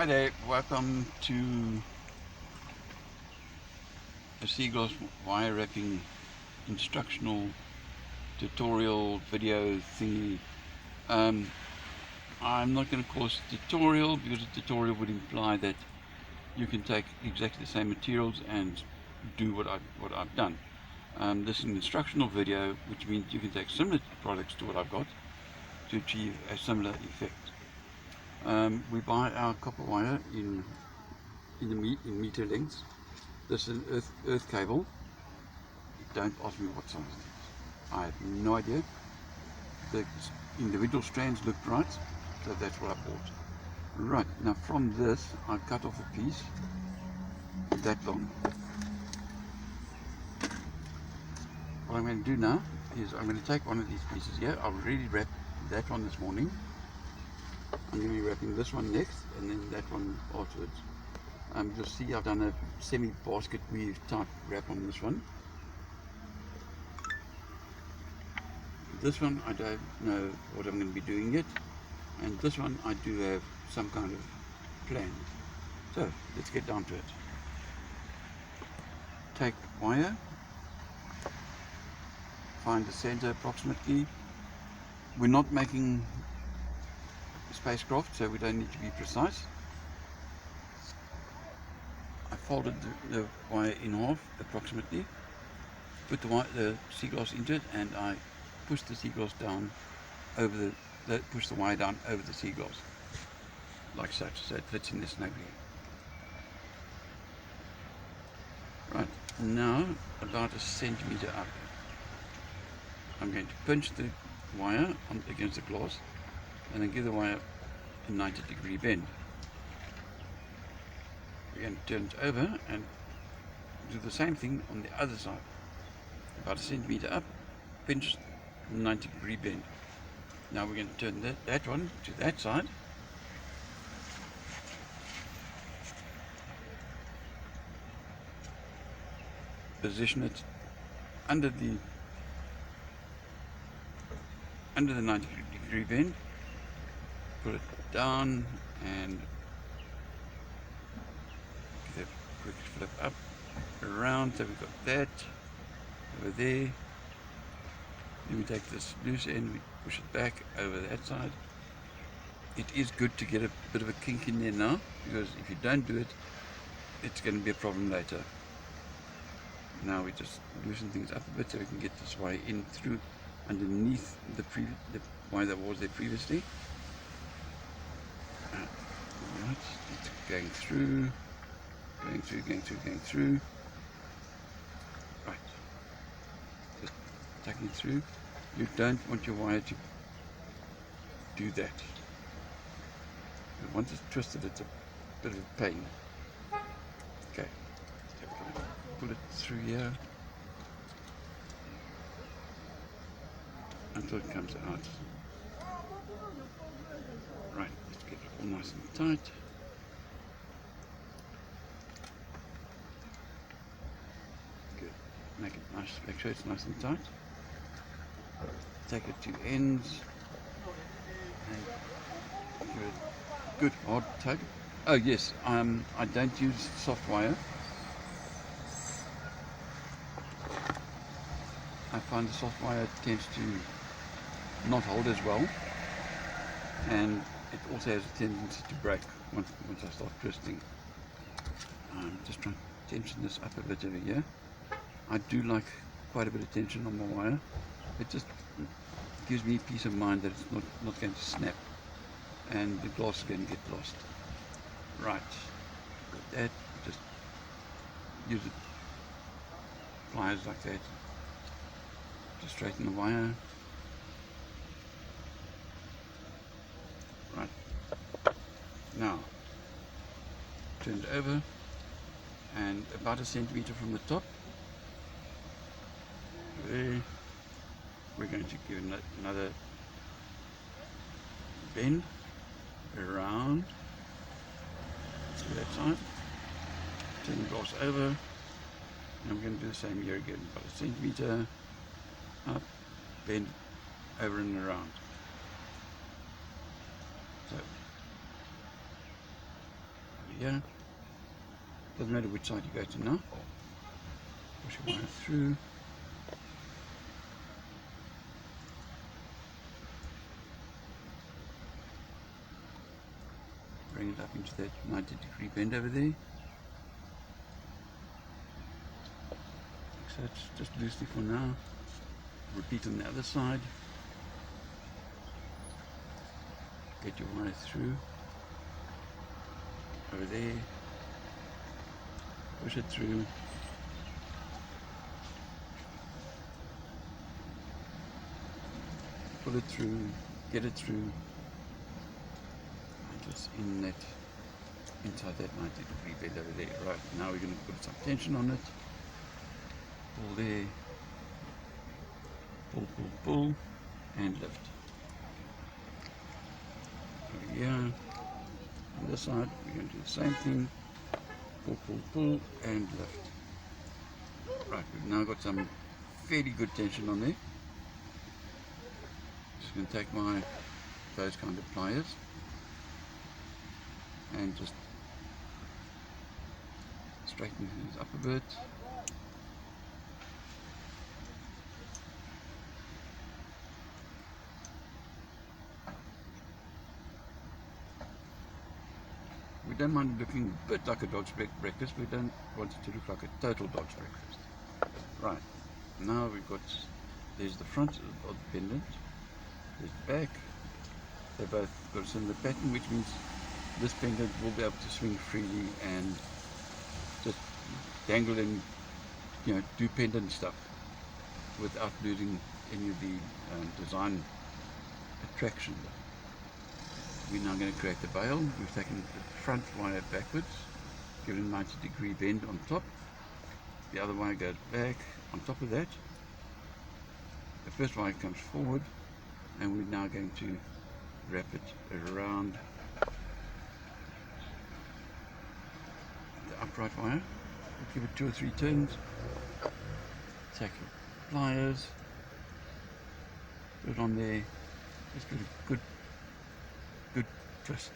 Hi there, welcome to a Seaglass wire wrapping instructional tutorial video thingy. I'm not going to call this a tutorial because a tutorial would imply that you can take exactly the same materials and do what I've done. This is an instructional video, which means you can take similar products to what I've got to achieve a similar effect. We buy our copper wire in meter lengths. This is an earth cable. Don't ask me what size it is. I have no idea. The individual strands looked right, so that's what I bought. Right, now from this I cut off a piece that long. What I'm going to do now is I'm going to take one of these pieces here. I've already wrapped that one this morning. I'm going to be wrapping this one next and then that one afterwards. You'll see I've done a semi-basket weave type wrap on this one. This one I don't know what I'm going to be doing yet, and this one I do have some kind of plan. So let's get down to it. Take wire, find the center approximately. We're not making a spacecraft, so we don't need to be precise. I folded the wire in half approximately, put the Seaglass into it, and I push the Seaglass down over push the wire down over the Seaglass, like such, so it fits in there snugly. Right, now about a centimeter up, I'm going to pinch the wire against the glass and then give the wire a 90-degree bend. We're going to turn it over and do the same thing on the other side. About a centimeter up, pinch, 90-degree bend. Now we're going to turn that one to that side. Position it under the 90-degree bend. Put it down and give it a quick flip up, around. So we've got that over there. Then we take this loose end, we push it back over that side. It is good to get a bit of a kink in there now, because if you don't do it, it's going to be a problem later. Now we just loosen things up a bit so we can get this wire in through underneath the wire that was there previously. Alright, it's going through. Right, just tucking through. You don't want your wire to do that. Once it's twisted, it's a bit of a pain. Okay, so pull it through here until it comes out. Right, let's get it all nice and tight. Good. Make it nice. Make sure it's nice and tight. Take it to ends and give it a good hard tug. Oh yes, I don't use soft wire. I find the soft wire tends to not hold as well, and it also has a tendency to break once I start twisting. I'm just trying to tension this up a bit over here. I do like quite a bit of tension on my wire. It just gives me peace of mind that it's not going to snap and the glass is going to get lost. Right, got that. Just use it, pliers like that to straighten the wire. Right, now turn it over and about a centimeter from the top there, we're going to give another bend around to that side, turn the glass over, and we're going to do the same here again, about a centimeter up, bend over and around. So here. Doesn't matter which side you go to now. Push your wire through. Bring it up into that 90-degree bend over there. So it's just loosely for now. Repeat on the other side. Get your wire through. Over there. Push it through. Pull it through. Get it through. And just inside that 90-degree bend over there. Right, now we're going to put some tension on it. Pull there. Pull, pull, pull. And lift. Over here. On this side, we're going to do the same thing. Pull, pull, pull, and lift. Right, we've now got some fairly good tension on there. Just going to take those kind of pliers and just straighten things up a bit. We don't mind looking a bit like a dog's breakfast. We don't want it to look like a total dog's breakfast. Right, now there's the front of the pendant, there's the back. They both got a similar pattern, which means this pendant will be able to swing freely and just dangle and do pendant stuff without losing any of the design attraction. We're now going to create the bail. We've taken the front wire backwards, given a 90-degree bend on top. The other wire goes back on top of that. The first wire comes forward, and we're now going to wrap it around the upright wire. We'll give it 2 or 3 turns. Take your pliers, put it on there, just give it a good twist.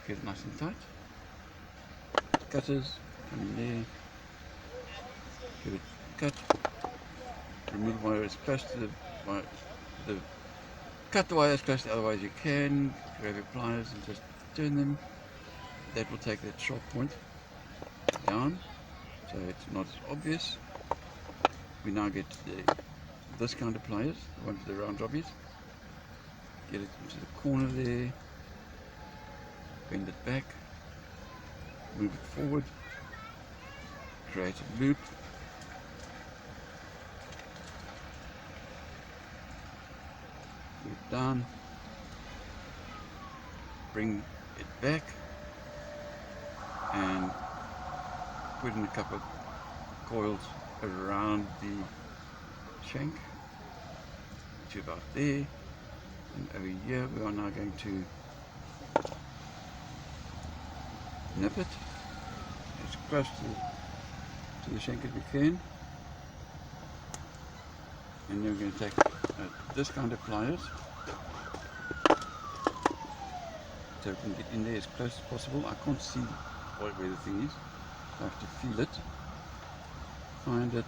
Get it nice and tight. Cutters, come in there, give it a cut. Remove the wire as close to the wire, cut the wire as close to the other wire as you can. Grab your pliers and just turn them. That will take that sharp point down, so it's not as obvious. We now get this kind of pliers, the ones with the round jobbies. Get it into the corner there. Bend it back, move it forward, create a loop, loop down, bring it back, and put in a couple of coils around the shank to about there, and over here we are now going to nip it as close to the shank as we can, and then we're going to take this kind of pliers so we can get in there as close as possible. I can't see where the thing is, so I have to feel it, find it,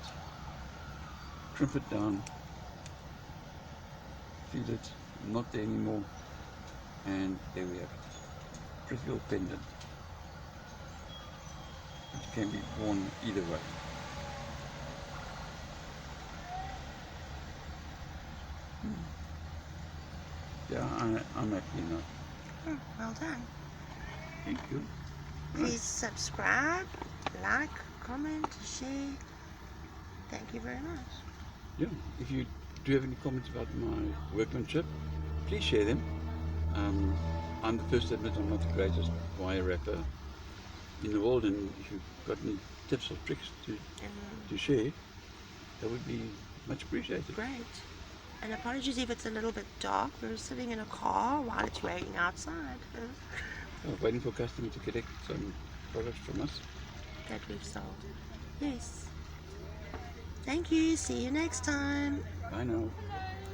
crimp it down, feel it, not there anymore, and there we have it. Pretty little pendant. It can be worn either way. Yeah, I'm happy now. Well done. Thank you. Please subscribe, like, comment, share. Thank you very much. Yeah, if you do have any comments about my workmanship, please share them. I'm the first to admit I'm not the greatest wire wrapper in the world, and if you've got any tips or tricks to share, that would be much appreciated. Great. And apologies if it's a little bit dark. We're sitting in a car while it's raining outside. Waiting for a customer to collect some products from us. That we've sold. Yes. Thank you. See you next time. Bye now.